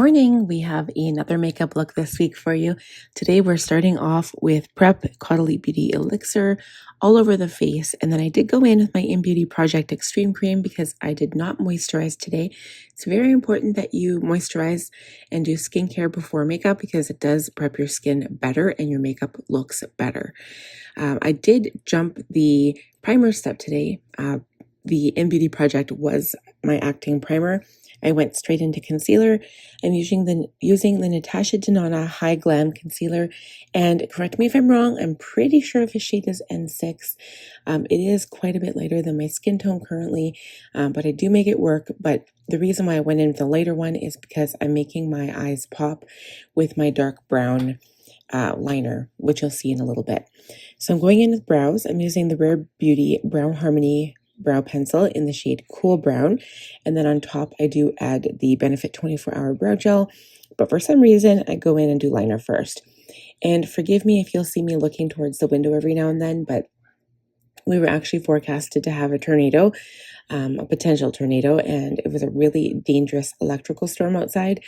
morning. We have another makeup look this week for you. Today we're starting off with Prep Caudalie Beauty Elixir all over the face. And then I did go in with my Innbeauty Project Extreme Cream because I did not moisturize today. It's very important that you moisturize and do skincare before makeup because it does prep your skin better and your makeup looks better. I did jump the primer step today. The Innbeauty Project was my acting primer. I went straight into concealer. I'm using the Natasha Denona HY-Glam concealer, and correct me if I'm wrong, I'm pretty sure the shade is N6. It is quite a bit lighter than my skin tone currently, but I do make it work. But the reason why I went in with the lighter one is because I'm making my eyes pop with my dark brown liner, which you'll see in a little bit. So I'm going in with brows. I'm using the Rare Beauty Brown Harmony brow pencil in the shade Cool Brown, and then on top I do add the Benefit 24-Hour Brow Gel, but for some reason I go in and do liner first. And forgive me if you'll see me looking towards the window every now and then, but we were actually forecasted to have a tornado, a potential tornado, and it was a really dangerous electrical storm outside,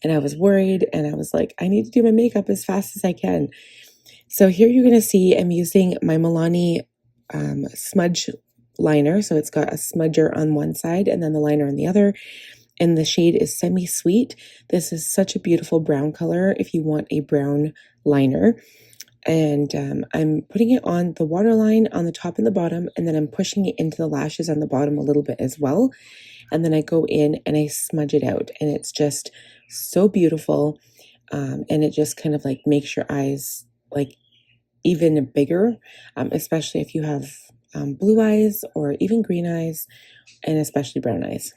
and I was worried, and I was like, I need to do my makeup as fast as I can. So here you're going to see I'm using my Milani smudge liner. So it's got a smudger on one side and then the liner on the other. And the shade is Semi-Sweet. This is such a beautiful brown color if you want a brown liner. And I'm putting it on the waterline on the top and the bottom, and then I'm pushing it into the lashes on the bottom a little bit as well. And then I go in and I smudge it out, and it's just so beautiful. And it just kind of like makes your eyes like even bigger, especially if you have blue eyes or even green eyes, and especially brown eyes.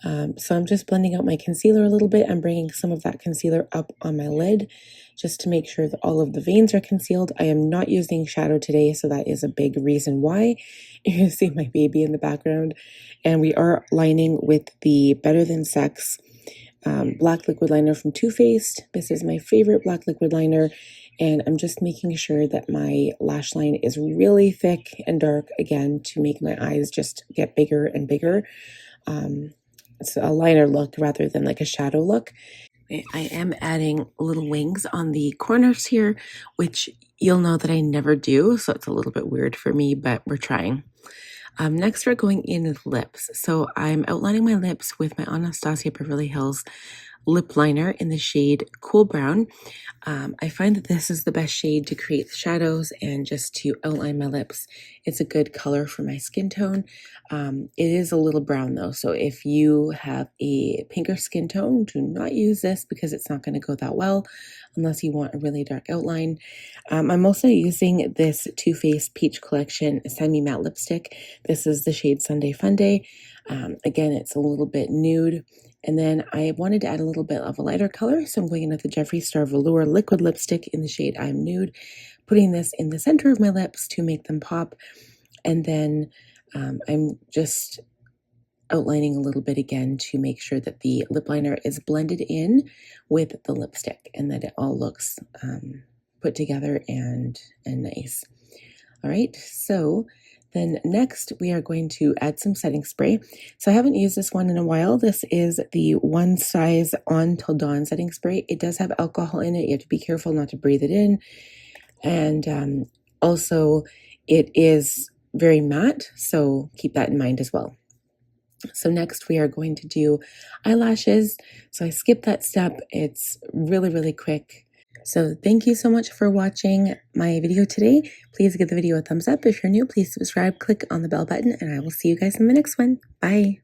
So I'm just blending out my concealer a little bit. I'm bringing some of that concealer up on my lid just to make sure that all of the veins are concealed. I am not using shadow today, so that is a big reason why. You can see my baby in the background. And we are lining with the Better Than Sex black liquid liner from Too Faced. This is my favorite black liquid liner. And I'm just making sure that my lash line is really thick and dark again to make my eyes just get bigger and bigger. It's a liner look rather than like a shadow look. I am adding little wings on the corners here, which you'll know that I never do. So it's a little bit weird for me, but we're trying. Next, we're going in with lips. So I'm outlining my lips with my Anastasia Beverly Hills lip liner in the shade Cool Brown. I find that this is the best shade to create shadows and just to outline my lips. It's a good color for my skin tone. It is a little brown though, so if you have a pinker skin tone, do not use this because it's not going to go that well unless you want a really dark outline. I'm also using this Too Faced Peach Collection semi-matte lipstick. This is the shade Sunday Funday. Again, it's a little bit nude. And then I wanted to add a little bit of a lighter color, so I'm going in with the Jeffree Star Velour liquid lipstick in the shade I'm Nude, putting this in the center of my lips to make them pop. And then I'm just outlining a little bit again to make sure that the lip liner is blended in with the lipstick and that it all looks put together and nice. All right, so then next we are going to add some setting spray. So I haven't used this one in a while. This is the One Size On Till Dawn setting spray. It does have alcohol in it. You have to be careful not to breathe it in. And also it is very matte, so keep that in mind as well. So next we are going to do eyelashes. So I skipped that step. It's really, really quick. So thank you so much for watching my video today. Please give the video a thumbs up. If you're new, please subscribe, click on the bell button, and I will see you guys in the next one. Bye.